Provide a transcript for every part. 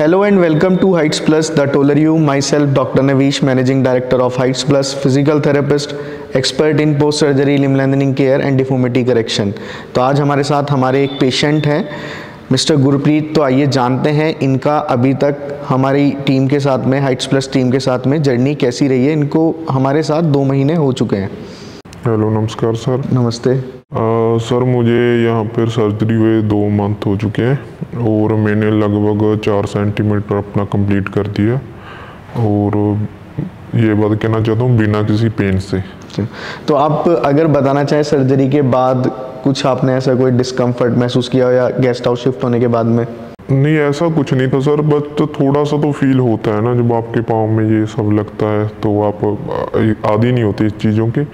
Hello and welcome to Heights Plus, the TolerU. Myself, Dr. Navish, Managing Director of Heights Plus, Physical Therapist, Expert in Post Surgery Limb Lengthening Care and Deformity Correction. तो आज हमारे साथ हमारे एक patient हैं mister Gurpreet. तो आइए जानते हैं इनका अभी तक हमारी टीम के साथ में, हाइट्स प्लस टीम के साथ में जर्नी कैसी रही है। इनको हमारे साथ 2 महीने हो चुके हैं। हेलो, नमस्कार सर। नमस्ते सर, मुझे यहाँ पर सर्जरी हुए 2 मंथ हो चुके हैं और मैंने लगभग 4 सेंटीमीटर अपना कंप्लीट कर दिया और ये बात कहना चाहता हूँ बिना किसी पेन से। तो आप अगर बताना चाहें सर्जरी के बाद कुछ आपने ऐसा कोई डिस्कम्फर्ट महसूस किया या गेस्ट हाउस शिफ्ट होने के बाद में? नहीं, ऐसा कुछ नहीं था सर, बस तो थोड़ा सा तो फील होता है ना, जब आपके पाँव में ये सब लगता है तो आप आदी नहीं होती इस चीज़ों की।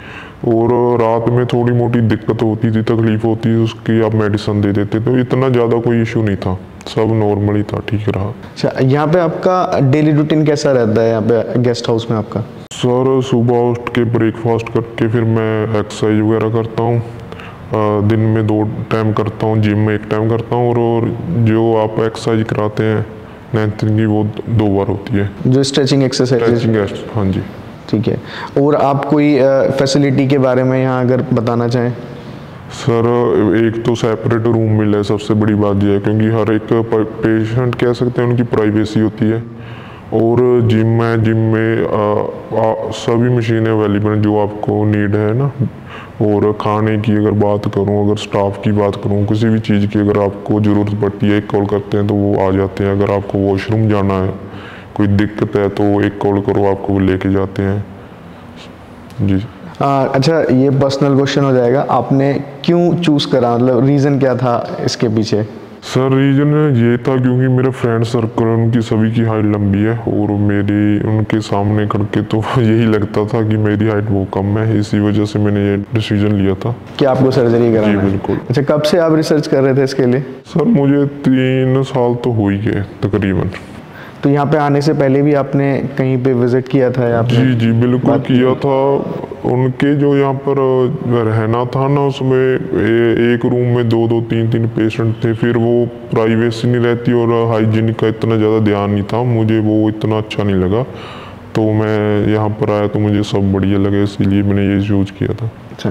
और रात में थोड़ी मोटी दिक्कत होती थी, तकलीफ होती थी, उसकी आप मेडिसिन दे देते, तो इतना ज़्यादा कोई इशू नहीं था, सब नॉर्मल ही था, ठीक रहा। अच्छा, यहाँ पे आपका डेली रूटीन कैसा रहता है यहाँ पे गेस्ट हाउस में आपका? सर, सुबह उठ के ब्रेकफास्ट करके फिर मैं एक्सरसाइज वगैरह करता हूँ। दिन में 2 टाइम करता हूँ, जिम में 1 टाइम करता हूँ और जो आप एक्सरसाइज कराते हैं लेंथनिंग की वो 2 बार होती है, जो स्ट्रेचिंग एक्सरसाइज। हाँ जी, ठीक है। और आप कोई फैसिलिटी के बारे में यहाँ अगर बताना चाहें? सर, एक तो सेपरेट रूम मिला है, सबसे बड़ी बात यह है, क्योंकि हर एक पेशेंट कह सकते हैं उनकी प्राइवेसी होती है। और जिम है, जिम में सभी मशीनें अवेलेबल हैं जो आपको नीड है ना। और खाने की अगर बात करूं, अगर स्टाफ की बात करूं, किसी भी चीज़ की अगर आपको ज़रूरत पड़ती है, 1 कॉल करते हैं तो वो आ जाते हैं। अगर आपको वॉशरूम जाना है, कोई दिक्कत है तो 1 कॉल करो, आपको वो लेके जाते हैं जी। अच्छा, ये पर्सनल क्वेश्चन हो जाएगा, आपने क्यों चूज़ करा, मतलब रीज़न क्या था इसके पीछे? सर, रीज़न ये था क्योंकि मेरा फ्रेंड सर्कल उनकी सभी की हाइट लंबी है और मेरी उनके सामने करके तो यही लगता था कि मेरी हाइट वो कम है, इसी वजह से मैंने ये डिसीजन लिया था कि आपको सर्जरी कराना है। जी बिल्कुल। अच्छा, कब से आप रिसर्च कर रहे थे इसके लिए? सर, मुझे 3 साल तो हो ही गए तकरीबन। तो यहाँ पे आने से पहले भी आपने कहीं पे विजिट किया था या आपने? जी बिल्कुल किया था। उनके जो यहाँ पर रहना था ना, उसमें एक रूम में 2-2, 3-3 पेशेंट थे, फिर वो प्राइवेसी नहीं रहती और हाइजीनिक का इतना ज़्यादा ध्यान नहीं था, मुझे वो इतना अच्छा नहीं लगा। तो मैं यहाँ पर आया तो मुझे सब बढ़िया लगे, इसीलिए मैंने ये चूज किया था। अच्छा,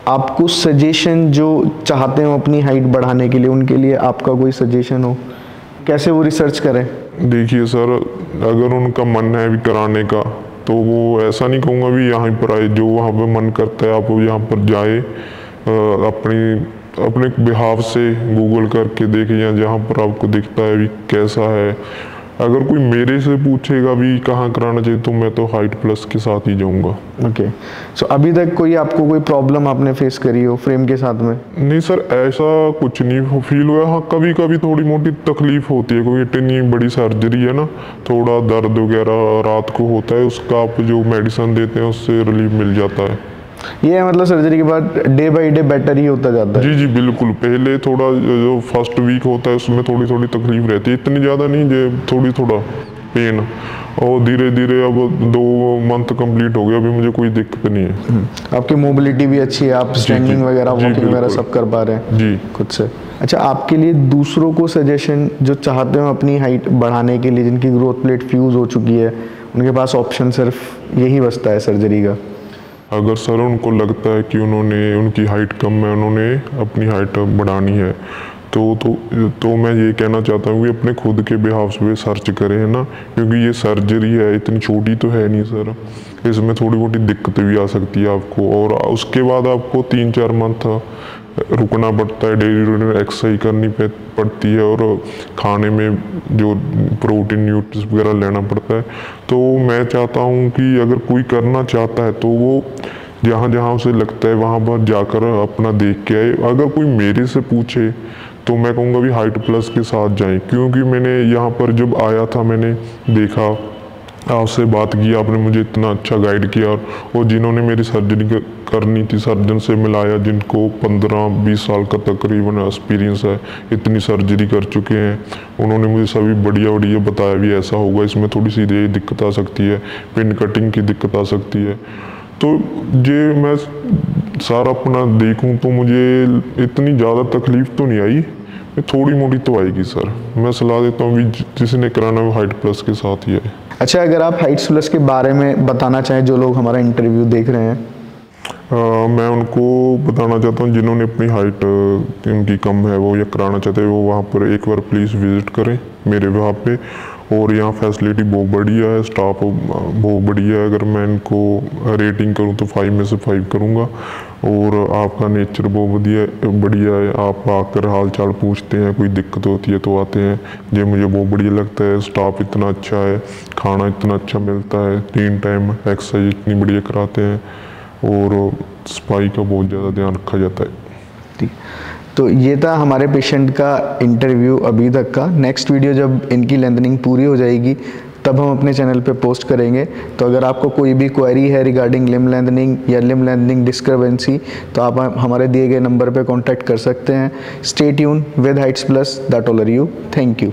आपको सजेशन जो चाहते हो अपनी हाइट बढ़ाने के लिए, उनके लिए आपका कोई सजेशन हो, कैसे वो रिसर्च करें? देखिए सर, अगर उनका मन है भी कराने का तो वो ऐसा नहीं कहूँगा भी यहाँ पर आए, जो वहाँ पे मन करता है आप यहाँ पर जाए, अपने बिहाव से गूगल करके देखें या जहाँ पर आपको दिखता है भी कैसा है। अगर कोई मेरे से पूछेगा भी कहाँ कराना चाहिए तो मैं तो हाइट प्लस के साथ ही जाऊँगा। ओके, सो अभी तक आपको कोई प्रॉब्लम आपने फेस करी हो फ्रेम के साथ में? नहीं सर, ऐसा कुछ नहीं फील हुआ। हाँ, कभी कभी थोड़ी मोटी तकलीफ होती है, क्योंकि इतनी बड़ी सर्जरी है ना, थोड़ा दर्द वगैरह रात को होता है, उसका आप जो मेडिसिन देते हैं उससे रिलीफ मिल जाता है। ये मतलब सर्जरी के बाद डे बाई डे बेटर ही होता जाता है? जी बिल्कुल। पहले थोड़ा जो फर्स्ट वीक होता है उसमें थोड़ी थोड़ी तकलीफ रहती है, इतनी ज़्यादा नहीं, जो थोड़ा पेन, और धीरे धीरे अब 2 मंथ कंप्लीट हो गया, अभी मुझे कोई दिक्कत नहीं है। आपकी मोबिलिटी भी अच्छी है, आप स्टैंडिंग वगैरह, वॉकिंग वगैरह सब कर पा रहे हैं जी खुद से। अच्छा, आपके लिए दूसरों को सजेशन जो चाहते हो अपनी हाइट बढ़ाने के लिए, जिनकी ग्रोथ प्लेट फ्यूज हो चुकी है, उनके पास ऑप्शन सिर्फ यही बचता है सर्जरी का? अगर सर उनको लगता है कि उनकी हाइट कम है, उन्होंने अपनी हाइट बढ़ानी है, तो मैं ये कहना चाहता हूँ कि अपने खुद के बिहाव पे सर्च करें, है ना, क्योंकि ये सर्जरी है, इतनी छोटी तो है नहीं सर, इसमें थोड़ी मोटी दिक्कत भी आ सकती है आपको। और उसके बाद आपको 3-4 मंथ रुकना पड़ता है, डेली रूटीन एक्सरसाइज करनी पड़ती है और खाने में जो प्रोटीन न्यूट्रिएंट्स वगैरह लेना पड़ता है। तो मैं चाहता हूँ कि अगर कोई करना चाहता है तो वो जहाँ जहाँ उसे लगता है वहाँ पर जाकर अपना देख के आए। अगर कोई मेरे से पूछे तो मैं कहूँगा भी हाइट प्लस के साथ जाएं, क्योंकि मैंने यहाँ पर जब आया था मैंने देखा, आपसे बात की, आपने मुझे इतना अच्छा गाइड किया, और जिन्होंने मेरी सर्जरी करनी थी सर्जन से मिलाया, जिनको 15-20 साल का तकरीबन एक्सपीरियंस है, इतनी सर्जरी कर चुके हैं, उन्होंने मुझे सभी बढ़िया बताया भी ऐसा होगा, इसमें थोड़ी सी ये दिक्कत आ सकती है, पिन कटिंग की दिक्कत आ सकती है। तो ये मैं सारा अपना देखूं तो मुझे इतनी ज़्यादा तकलीफ़ तो नहीं आई, ये थोड़ी मोटी तो आएगी सर। मैं सलाह देता हूँ कि जिसने कराना है वो हाइट प्लस के साथ ही आए। अच्छा, अगर आप हाइट्स प्लस के बारे में बताना चाहें, जो लोग हमारा इंटरव्यू देख रहे हैं। मैं उनको बताना चाहता हूँ जिन्होंने अपनी हाइट उनकी कम है वो या कराना चाहते हैं, वो वहाँ पर एक बार प्लीज़ विज़िट करें मेरे वहाँ पे। और यहाँ फैसिलिटी बहुत बढ़िया है, स्टाफ बहुत बढ़िया है। अगर मैं इनको रेटिंग करूँ तो 5 में से 5 करूँगा। और आपका नेचर बहुत बढ़िया है। आप आकर हाल चाल पूछते हैं, कोई दिक्कत होती है तो आते हैं। ये मुझे बहुत बढ़िया लगता है। स्टाफ इतना अच्छा है, खाना इतना अच्छा मिलता है, 3 टाइम एक्सरसाइज इतनी बढ़िया कराते हैं और सफाई का बहुत ज़्यादा ध्यान रखा जाता है। ठीक, तो ये था हमारे पेशेंट का इंटरव्यू अभी तक का। नेक्स्ट वीडियो जब इनकी लेंथनिंग पूरी हो जाएगी तब हम अपने चैनल पे पोस्ट करेंगे। तो अगर आपको कोई भी क्वेरी है रिगार्डिंग लिम्ब लेंथनिंग या लिम्ब लेंथनिंग डिस्क्रिपेंसी तो आप हमारे दिए गए नंबर पे कांटेक्ट कर सकते हैं। Stay tune with Heights Plus that all are you. Thank you.